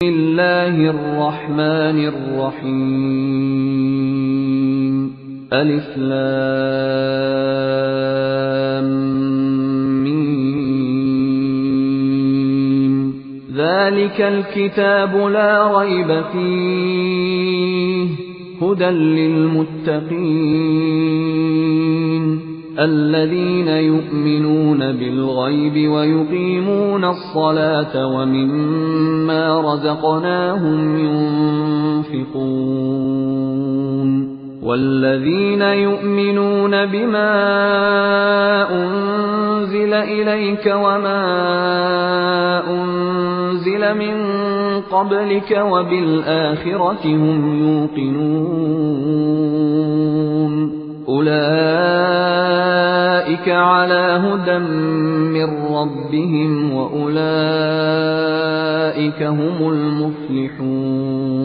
بسم الله الرحمن الرحيم ألف لام ميم ذلك الكتاب لا ريب فيه هدى للمتقين الذين يؤمنون بالغيب ويقيمون الصلاة ومما رزقناهم ينفقون والذين يؤمنون بما أنزل إليك وما أنزل من قبلك وبالآخرة هم يوقنون أولئك على هدى من ربهم وأولئك هم المفلحون